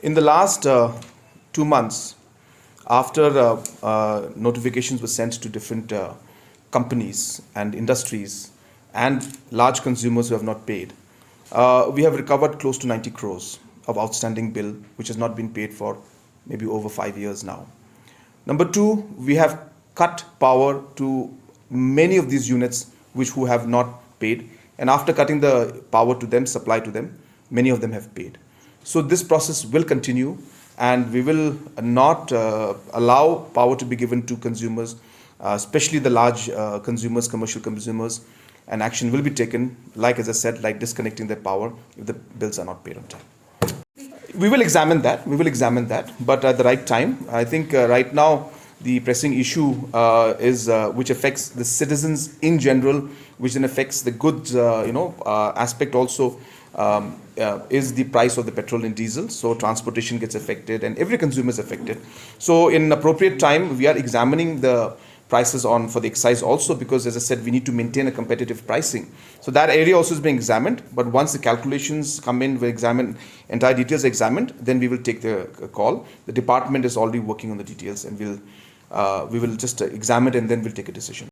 In the last 2 months, after notifications were sent to different companies and industries and large consumers who have not paid, we have recovered close to 90 crores of outstanding bill which has not been paid for maybe over 5 years now. Number two, we have cut power to many of these units who have not paid, and after cutting the power to them, supply to them, many of them have paid. So this process will continue, and we will not allow power to be given to consumers, especially the large consumers, commercial consumers, and action will be taken, like as I said, like disconnecting their power if the bills are not paid on time. We will examine that. But at the right time. I think right now the pressing issue is which affects the citizens in general, which then affects the goods, aspect also. Is the price of the petrol and diesel. So transportation gets affected and every consumer is affected. So in appropriate time, we are examining the prices for the excise also, because as I said, we need to maintain a competitive pricing. So that area also is being examined. But once the calculations come in, we examine, entire details are examined, then we will take the call. The department is already working on the details, and we will just examine it, and then we'll take a decision.